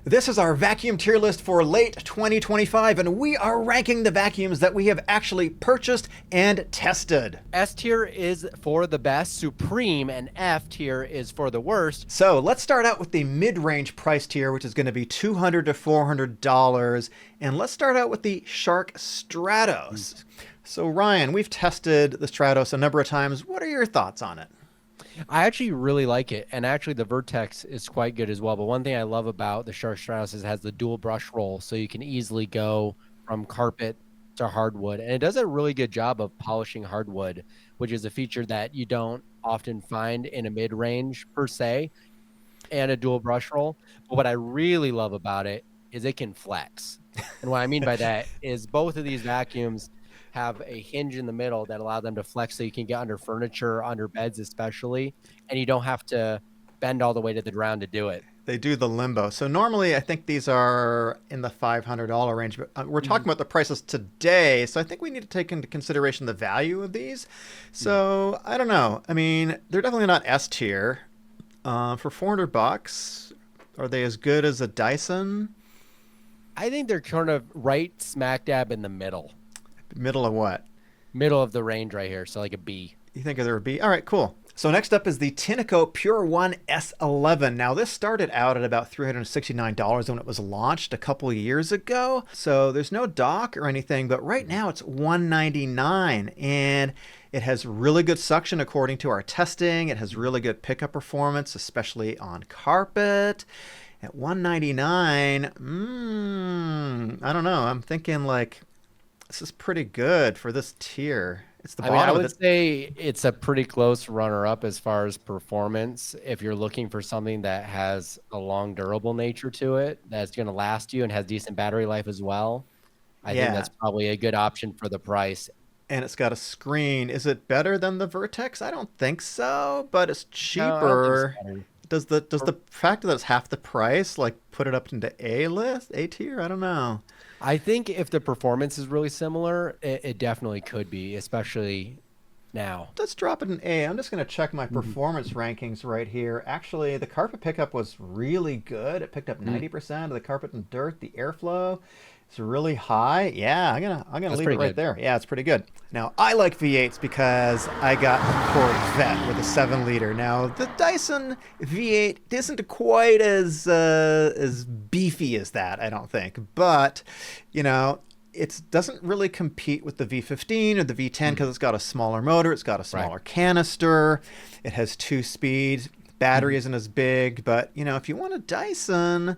This is our vacuum tier list for late 2025, and we are ranking the vacuums that we have actually purchased and tested. S tier is for the best, supreme, and F tier is for the worst. So let's start out with the mid-range price tier, which is going to be $200 to $400. And let's start out with the Shark Stratos. So Ryan, we've tested the Stratos a number of times. What are your thoughts on it? I actually really like it, and actually the Vertex is quite good as well. But one thing I love about the Shark Stratos is it has the dual brush roll, so you can easily go from carpet to hardwood, and it does a really good job of polishing hardwood, which is a feature that you don't often find in a mid-range per se, and a dual brush roll. But what I really love about it is it can flex, and what I mean by that is both of these vacuums have a hinge in the middle that allow them to flex so you can get under furniture, under beds especially, and you don't have to bend all the way to the ground to do it. They do the limbo. So normally I think these are in the $500 range, but we're talking about the prices today. So I think we need to take into consideration the value of these. So I don't know. I mean, they're definitely not S tier. For $400, are they as good as a Dyson? I think they're kind of right smack dab in the middle. Middle of what? Middle of the range right here, so like a B. You think they're a B? All right, cool. So next up is the Tineco Pure One S11. Now this started out at about $369 when it was launched a couple of years ago. So there's no dock or anything, but right now it's $199, and it has really good suction according to our testing. It has really good pickup performance, especially on carpet. At $199, I don't know. I'm thinking like this is pretty good for this tier. It's the bottom I of would say it's a pretty close runner-up as far as performance. If you're looking for something that has a long, durable nature to it, that's going to last you and has decent battery life as well, I think that's probably a good option for the price. And it's got a screen. Is it better than the Vertex? I don't think so, but it's cheaper. No, Does the fact that it's half the price like put it up into A tier? I don't know. I think if the performance is really similar, it definitely could be, especially now. Let's drop it in A. I'm just going to check my performance rankings right here. Actually, the carpet pickup was really good. It picked up 90% of the carpet and dirt. The airflow is really high. Yeah, I'm gonna leave it right there. Yeah, it's pretty good. Now, I like V8s because I got a Corvette with a 7-liter. Now, the Dyson V8 isn't quite as beefy as that, I don't think. But, you know, it doesn't really compete with the V15 or the V10 because it's got a smaller motor. It's got a smaller canister. It has 2 speeds. Battery isn't as big. But, you know, if you want a Dyson...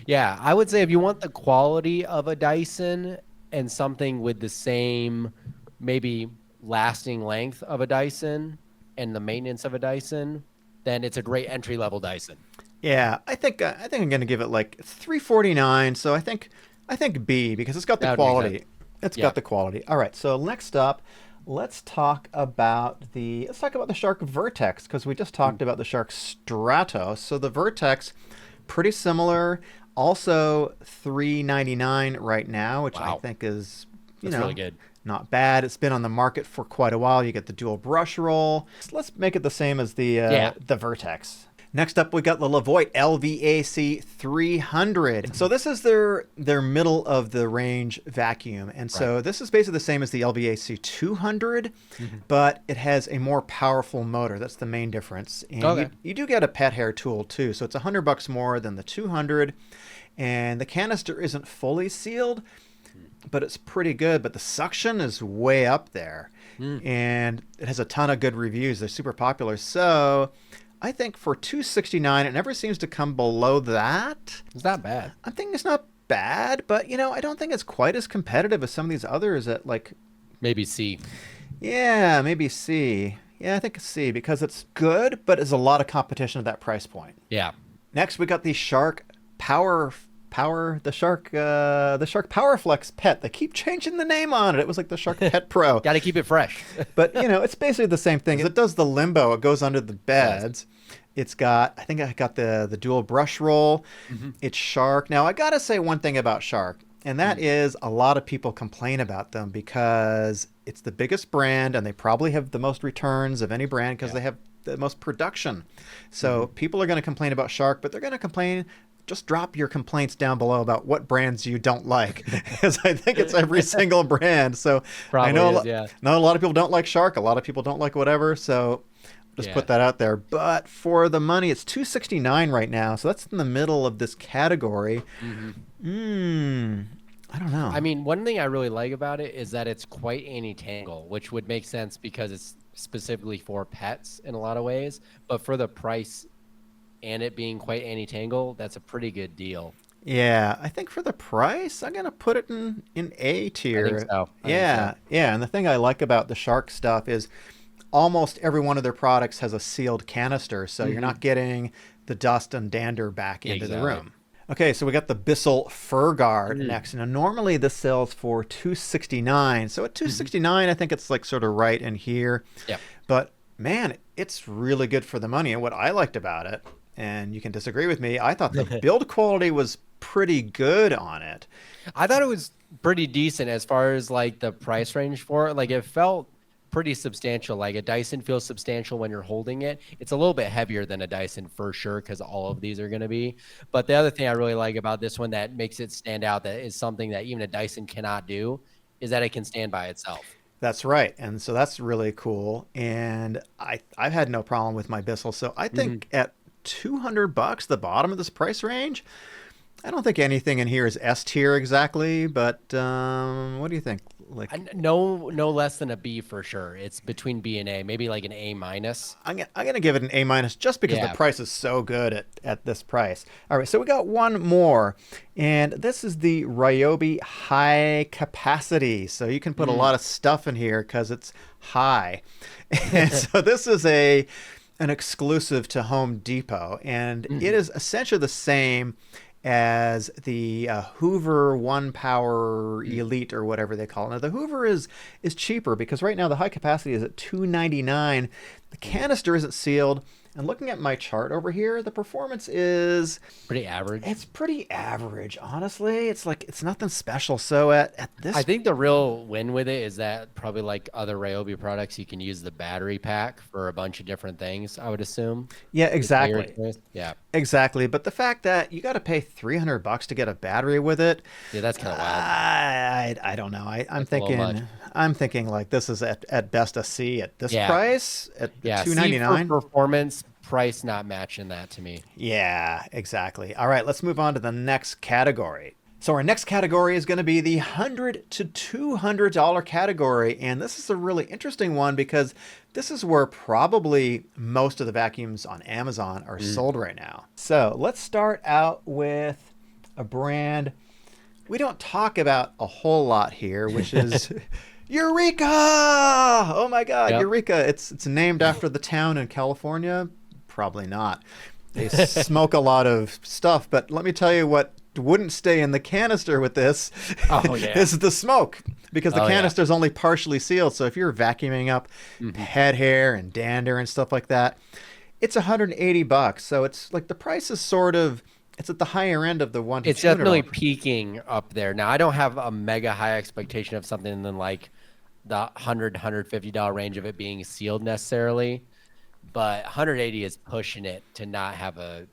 Yeah, I would say if you want the quality of a Dyson and something with the same maybe lasting length of a Dyson and the maintenance of a Dyson, then it's a great entry-level Dyson. Yeah, I think I'm going to give it like $349. So I think B because it's got the quality. It's got the quality. All right. So next up, let's talk about the Shark Vertex because we just talked about the Shark Stratos. So the Vertex, pretty similar. Also $399 right now, which I think is really good. Not bad. It's been on the market for quite a while. You get the dual brush roll. So let's make it the same as the Vertex. Next up, we got the Levoit LVAC 300. So this is their middle of the range vacuum. And so this is basically the same as the LVAC 200, but it has a more powerful motor. That's the main difference. And you do get a pet hair tool too. So it's $100 more than the 200. And the canister isn't fully sealed, but it's pretty good. But the suction is way up there. And it has a ton of good reviews. They're super popular. So I think for $269, it never seems to come below that. It's not bad. I think it's not bad, but, you know, I don't think it's quite as competitive as some of these others at, like... Maybe C. Yeah, maybe C. Yeah, I think it's C because it's good, but there's a lot of competition at that price point. Yeah. Next, we got the Shark the Shark PowerFlex Pet. They keep changing the name on it. It was like the Shark Pet Pro. Got to keep it fresh. But, you know, it's basically the same thing. It does the limbo. It goes under the beds. It's got, I think I got the dual brush roll. It's Shark. Now, I got to say one thing about Shark, and that is a lot of people complain about them because it's the biggest brand and they probably have the most returns of any brand because they have the most production. So people are going to complain about Shark, but they're going to complain just drop your complaints down below about what brands you don't like, because I think it's every single brand. So Probably I know is, yeah. not a lot of people don't like Shark. A lot of people don't like whatever. So just put that out there. But for the money, it's $269 right now. So that's in the middle of this category. I don't know. I mean, one thing I really like about it is that it's quite anti-tangle, which would make sense because it's specifically for pets in a lot of ways. But for the price and it being quite anti-tangle, that's a pretty good deal. Yeah, I think for the price, I'm gonna put it in A tier. I think so. Yeah, yeah. And the thing I like about the Shark stuff is almost every one of their products has a sealed canister, so you're not getting the dust and dander back into the room. Okay, so we got the Bissell Fur Guard next. Now, normally this sells for $269. So at $269, I think it's like sort of right in here. Yeah. But man, it's really good for the money. And what I liked about it, and you can disagree with me, I thought the build quality was pretty good on it. I thought it was pretty decent as far as like the price range for it. Like it felt pretty substantial. Like a Dyson feels substantial when you're holding it. It's a little bit heavier than a Dyson for sure, because all of these are going to be. But the other thing I really like about this one that makes it stand out, that is something that even a Dyson cannot do, is that it can stand by itself. That's right. And so that's really cool. And I've had no problem with my Bissell. So I think at $200, the bottom of this price range, I don't think anything in here is S tier exactly, but what do you think? Like no less than a B for sure. It's between B and A, maybe like an A minus. I'm gonna give it an A minus just because the price is so good at this price. All right, so we got one more, and this is the Ryobi High Capacity. So you can put a lot of stuff in here because it's high. And so this is an exclusive to Home Depot, and it is essentially the same as the Hoover One Power Elite or whatever they call it. Now the Hoover is cheaper because right now the high capacity is at $299. The canister isn't sealed. And looking at my chart over here, the performance is pretty average. It's pretty average, honestly. It's like it's nothing special. So at this, I think the real win with it is that probably like other Ryobi products, you can use the battery pack for a bunch of different things, I would assume. Yeah, exactly. Yeah, exactly. But the fact that you got to pay $300 to get a battery with it, yeah, that's kind of wild. I don't know. I'm thinking like this is at best a C at this price at $299. Performance, price not matching that to me. Yeah, exactly. All right, let's move on to the next category. So our next category is going to be the $100 to $200 category, and this is a really interesting one because this is where probably most of the vacuums on Amazon are sold right now. So let's start out with a brand we don't talk about a whole lot here, which is Eureka! Oh my God, Eureka! It's named after the town in California. Probably not. They smoke a lot of stuff, but let me tell you what wouldn't stay in the canister with this is the smoke, because the canister is only partially sealed. So if you're vacuuming up head hair and dander and stuff like that, it's $180. So it's like the price is sort of, it's at the higher end of the one. It's definitely peaking up there. Now I don't have a mega high expectation of something than like the $150 range of it being sealed necessarily, but 180 is pushing it to not have a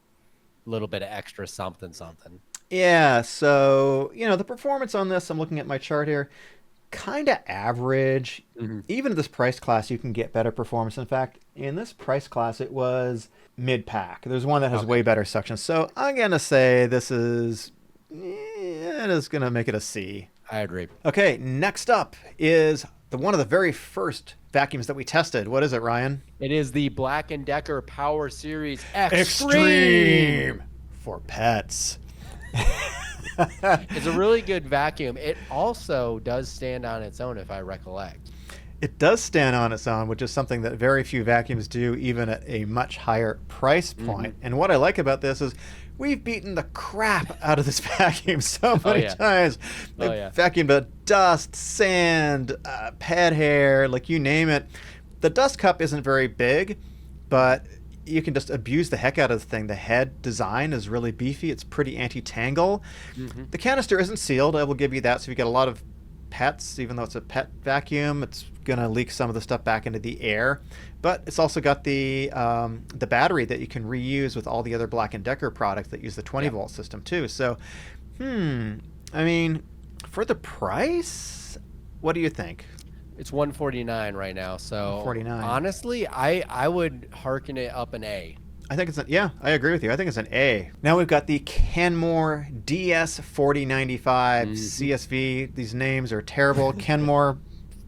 little bit of extra something. Yeah, so, the performance on this, I'm looking at my chart here, kind of average. Even at this price class, you can get better performance. In fact, in this price class, it was mid-pack. There's one that has way better suction. So I'm going to say this is, it is going to make it a C. I agree. Okay, next up is one of the very first vacuums that we tested. What is it, Ryan? It is the Black & Decker Power Series Extreme for pets. It's a really good vacuum. It also does stand on its own, if I recollect. It does stand on its own, which is something that very few vacuums do, even at a much higher price point. And what I like about this is we've beaten the crap out of this vacuum so many times. We've vacuumed out dust, sand, pet hair, like you name it. The dust cup isn't very big, but you can just abuse the heck out of the thing. The head design is really beefy. It's pretty anti-tangle. The canister isn't sealed. I will give you that. So you get a lot of pets. Even though it's a pet vacuum, it's going to leak some of the stuff back into the air. But it's also got the battery that you can reuse with all the other Black & Decker products that use the 20-volt system too. So, I mean, for the price, what do you think? It's $149 right now. So $149. Honestly, I would hearken it up an A. I think it's yeah, I agree with you. I think it's an A. Now we've got the Kenmore DS4095 CSV. These names are terrible. Kenmore,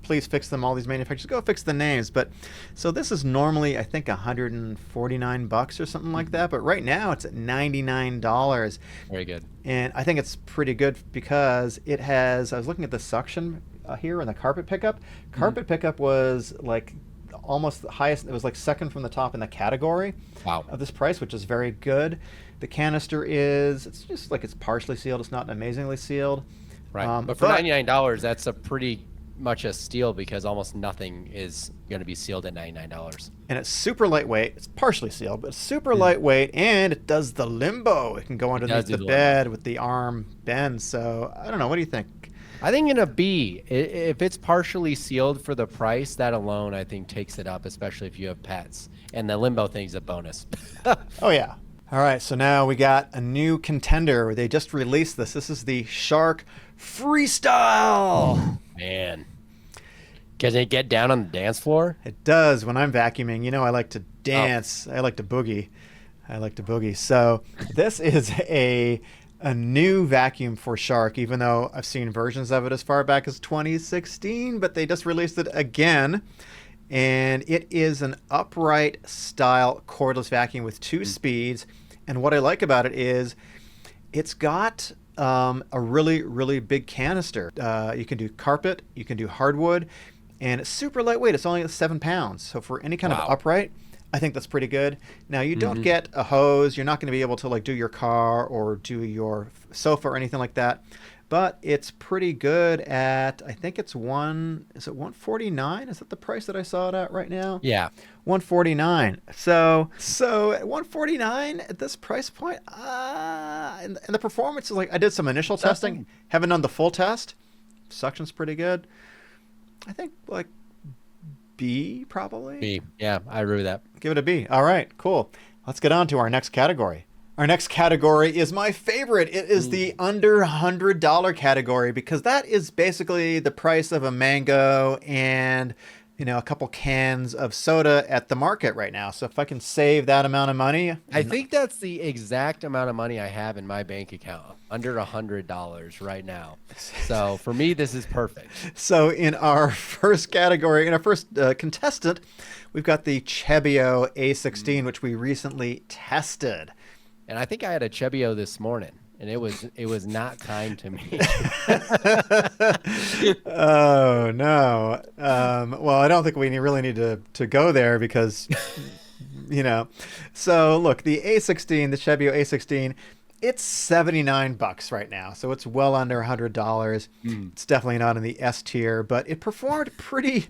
please fix them. All these manufacturers, go fix the names. But so this is normally, I think, $149 or something like that. But right now it's at $99. Very good. And I think it's pretty good because it has. I was looking at the suction here on the carpet pickup. Carpet pickup was like almost the highest. It was like second from the top in the category of this price, which is very good. The canister it's just like it's partially sealed. It's not amazingly sealed. Right. But for $99, that's a pretty much a steal because almost nothing is going to be sealed at $99. And it's super lightweight. It's partially sealed, but it's super lightweight, and it does the limbo. It can go underneath the bed with the arm bend. So I don't know. What do you think? I think in a B, if it's partially sealed for the price, that alone I think takes it up, especially if you have pets. And the limbo thing's a bonus. Oh, yeah. All right, so now we got a new contender. They just released this. This is the Shark Freestyle. Man. Can it get down on the dance floor? It does. When I'm vacuuming, you know I like to dance. I like to boogie. So this is a new vacuum for Shark, even though I've seen versions of it as far back as 2016, but they just released it again. And it is an upright style cordless vacuum with 2 speeds. And what I like about it is it's got a really, really big canister. You can do carpet, you can do hardwood, and it's super lightweight. It's only 7 pounds. So for any kind of upright, I think that's pretty good. Now, you don't get a hose. You're not going to be able to like do your car or do your sofa or anything like that. But it's pretty good at, I think it's is it $149? Is that the price that I saw it at right now? Yeah. $149. So at $149 at this price point, and the performance is like, I did some initial testing. Haven't done the full test. Suction's pretty good. I think like B probably. B. Yeah, I agree with that. Give it a B. All right, cool. Let's get on to our next category. Our next category is my favorite. It is the under $100 category because that is basically the price of a mango and, you know, a couple cans of soda at the market right now. So if I can save that amount of money. I think that's the exact amount of money I have in my bank account, under $100 right now. So for me, this is perfect. So in our first category, in our first contestant, we've got the Chebio A16, which we recently tested. And I think I had a Chebio this morning, and it was not kind to me. Oh, no. Well, I don't think we really need to go there because, you know. So, look, the A16, the Chebio A16, it's $79 right now. So it's well under $100. It's definitely not in the S tier, but it performed pretty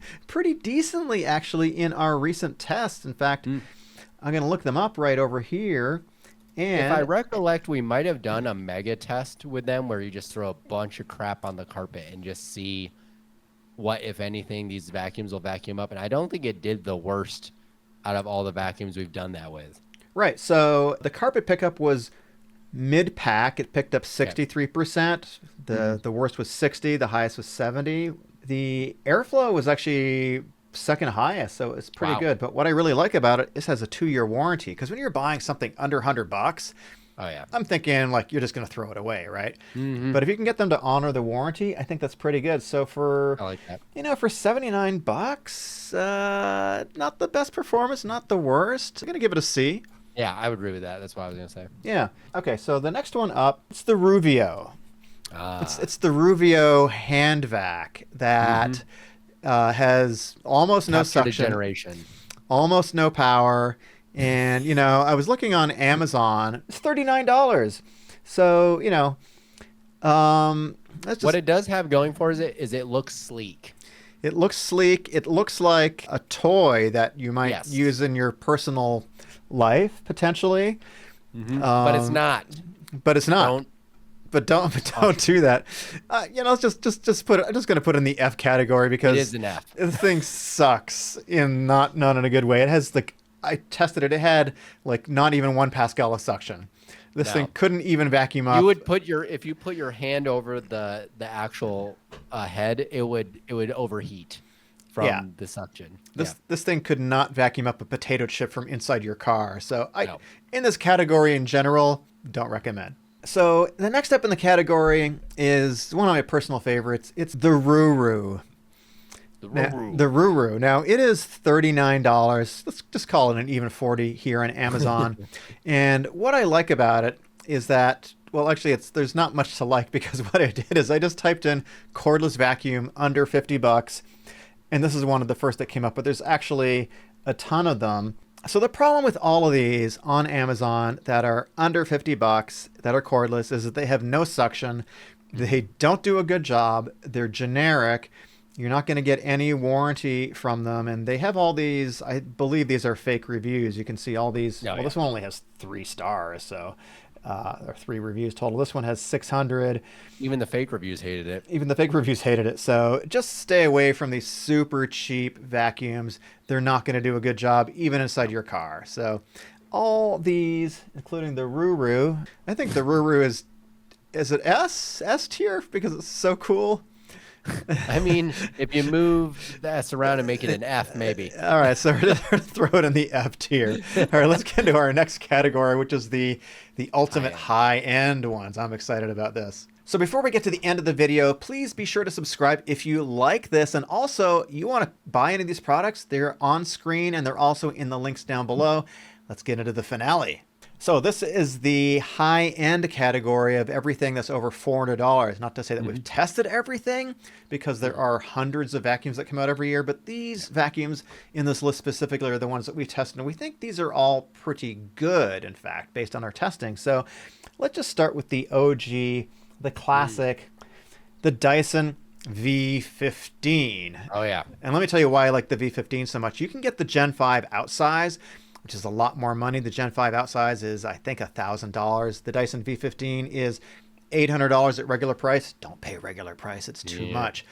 decently, actually, in our recent tests. In fact, I'm going to look them up right over here. And if I recollect, we might have done a mega test with them where you just throw a bunch of crap on the carpet and just see what, if anything, these vacuums will vacuum up. And I don't think it did the worst out of all the vacuums we've done that with. Right. So the carpet pickup was mid-pack. It picked up 63%. The worst was 60. The highest was 70. The airflow was actually second highest, so it's pretty good. But what I really like about it, this has a 2-year warranty, because when you're buying something under $100, I'm thinking like you're just going to throw it away, right? But if you can get them to honor the warranty, I think that's pretty good. So for I like that. You know, for $79, not the best performance, not the worst. I'm going to give it a C. Yeah, I would agree with that. That's what I was going to say. Yeah. Okay, so the next one up, it's the Ruvio. It's the Ruvio hand vac that has almost no suction, generation, almost no power, and you know, I was looking on Amazon. It's $39. So you know, that's just, what it does have going for it looks sleek. It looks sleek. It looks like a toy that you might use in your personal life potentially, but it's not. But it's not. but don't do that. Let's just put it. I'm just going to put it in the F category because it is an F. The thing sucks in not in a good way. It has I tested it. It had like not even 1 Pascal of suction. This thing couldn't even vacuum up. You would if you put your hand over the actual head, it would overheat from the suction. This thing could not vacuum up a potato chip from inside your car. So in this category in general, don't recommend. So the next up in the category is one of my personal favorites. It's the Ruru. The Ruru. Now it is $39. Let's just call it an even 40 here on Amazon. And what I like about it is that, well, actually there's not much to like, because what I did is I just typed in cordless vacuum under $50. And this is one of the first that came up, but there's actually a ton of them. So the problem with all of these on Amazon that are under $50 that are cordless is that they have no suction. They don't do a good job. They're generic. You're not going to get any warranty from them. And they have all these, I believe these are fake reviews. You can see all these. This one only has 3 stars. So, or 3 reviews total. This one has 600. Even the fake reviews hated it. So just stay away from these super cheap vacuums. They're not going to do a good job even inside your car. So all these, including the Ruru, I think the Ruru is it S tier because it's so cool. I mean, if you move the S around and make it an F, maybe. All right, so we're going to throw it in the F tier. All right, let's get into our next category, which is the ultimate high-end ones. I'm excited about this. So before we get to the end of the video, please be sure to subscribe if you like this. And also, you want to buy any of these products, they're on screen and they're also in the links down below. Let's get into the finale. So this is the high-end category of everything that's over $400. Not to say that we've tested everything, because there are hundreds of vacuums that come out every year, but these vacuums in this list specifically are the ones that we tested, and we think these are all pretty good, in fact, based on our testing. So let's just start with the OG, the classic, the Dyson V15. Oh, yeah. And let me tell you why I like the V15 so much. You can get the Gen 5 outsize, which is a lot more money. The Gen 5 outsize is, I think, $1,000. The Dyson V15 is $800 at regular price. Don't pay regular price. It's too much.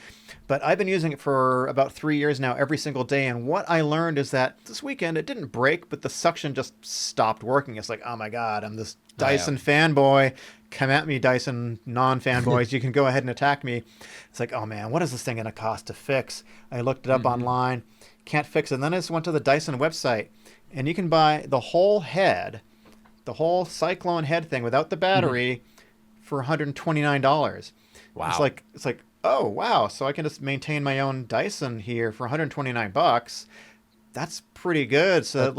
But I've been using it for about 3 years now, every single day. And what I learned is that this weekend, it didn't break, but the suction just stopped working. It's like, oh my God, I'm this Dyson fanboy. Come at me, Dyson non-fanboys. You can go ahead and attack me. It's like, oh man, what is this thing going to cost to fix? I looked it up online. Can't fix it. And then I just went to the Dyson website. And you can buy the whole head, the whole Cyclone head thing without the battery for $129. Wow. It's like, oh, wow. So I can just maintain my own Dyson here for $129. That's pretty good. So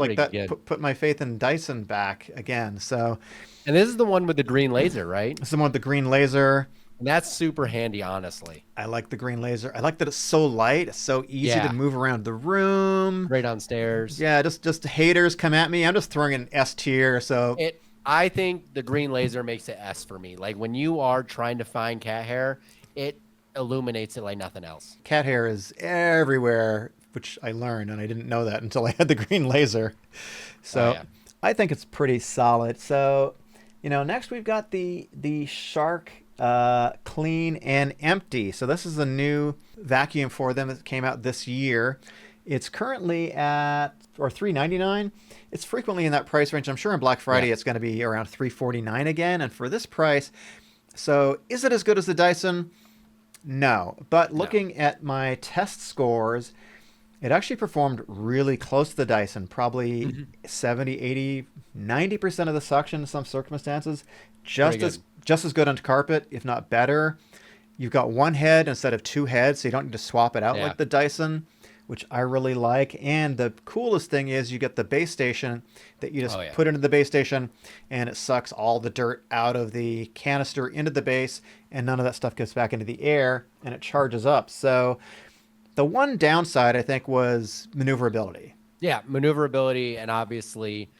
put my faith in Dyson back again. So, and this is the one with the green laser, right? This is the one with the green laser. And that's super handy, honestly. I like the green laser. I like that it's so light. It's so easy to move around the room. Right downstairs. Yeah, just haters come at me. I'm just throwing an S tier. So I think the green laser makes it S for me. Like when you are trying to find cat hair, it illuminates it like nothing else. Cat hair is everywhere, which I learned, and I didn't know that until I had the green laser. So I think it's pretty solid. So, next we've got the Shark Clean and Empty. So this is a new vacuum for them that came out this year. It's currently at $399. It's frequently in that price range. I'm sure on Black Friday it's going to be around $349 again. And for this price, so is it as good as the Dyson? No. But looking at my test scores, it actually performed really close to the Dyson, probably 70, 80, 90% of the suction in some circumstances. Just as good on carpet, if not better. You've got one head instead of 2 heads, so you don't need to swap it out like the Dyson, which I really like. And the coolest thing is you get the base station that you just put into the base station, and it sucks all the dirt out of the canister into the base, and none of that stuff gets back into the air, and it charges up. So the one downside, I think, was maneuverability. Yeah, maneuverability, and obviously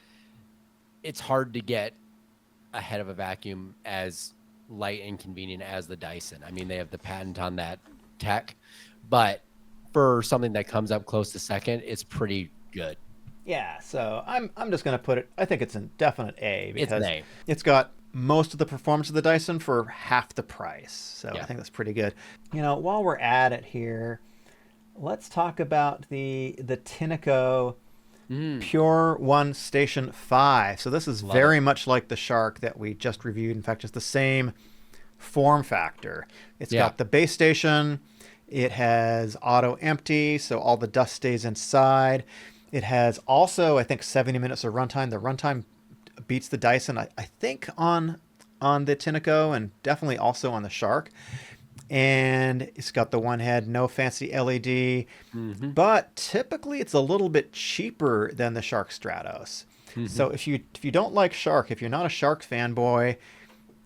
it's hard to get ahead of a vacuum as light and convenient as the Dyson. I mean, they have the patent on that tech, but for something that comes up close to second, it's pretty good. Yeah, so I'm just going to put it, I think it's a definite A, because it's an A. It's got most of the performance of the Dyson for half the price. So I think that's pretty good. You know, while we're at it here, let's talk about the Tineco Pure One Station 5. So this is very much like the Shark that we just reviewed. In fact, it's the same form factor. It's got the base station. It has auto empty, so all the dust stays inside. It has also, I think, 70 minutes of runtime. The runtime beats the Dyson, I think, on the Tineco, and definitely also on the Shark. And it's got the one head, no fancy LED, but typically it's a little bit cheaper than the Shark Stratos. So if you don't like Shark, if you're not a Shark fanboy,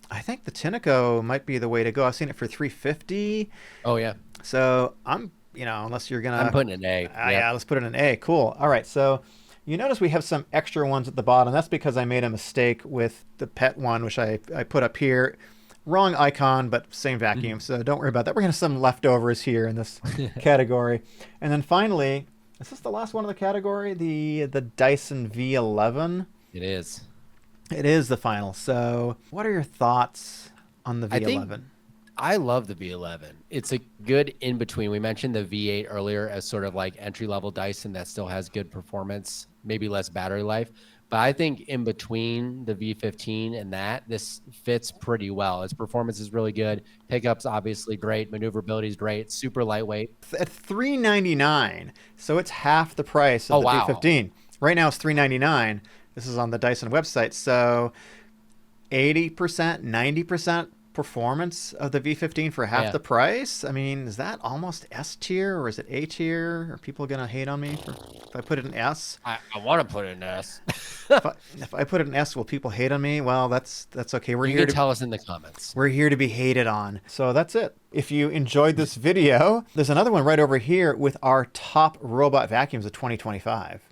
I think the Tineco might be the way to go. I've seen it for $350. Oh yeah. So I'm, unless you're gonna, I'm putting an A. Yeah, let's put it in A. Cool. All right. So you notice we have some extra ones at the bottom. That's because I made a mistake with the pet one, which I put up here. Wrong icon, but same vacuum. So don't worry about that. We're going to have some leftovers here in this category. And then finally, is this the last one in the category? The Dyson V11? It is. It is the final. So what are your thoughts on the V11? I love the V11. It's a good in-between. We mentioned the V8 earlier as sort of like entry-level Dyson that still has good performance, maybe less battery life. But I think in between the V15 and that, this fits pretty well. Its performance is really good. Pickup's obviously great. Maneuverability is great. Super lightweight. At $399, so it's half the price of the V15. Right now it's $399. This is on the Dyson website. So 80%, 90% performance of the V15 for half the price. I mean, is that almost S tier or is it A tier? Are people gonna hate on me if I put it in S? I want to put it in S. if I put it in S, will people hate on me? Well, that's okay. You can tell us in the comments. We're here to be hated on. So that's it. If you enjoyed this video, there's another one right over here with our top robot vacuums of 2025.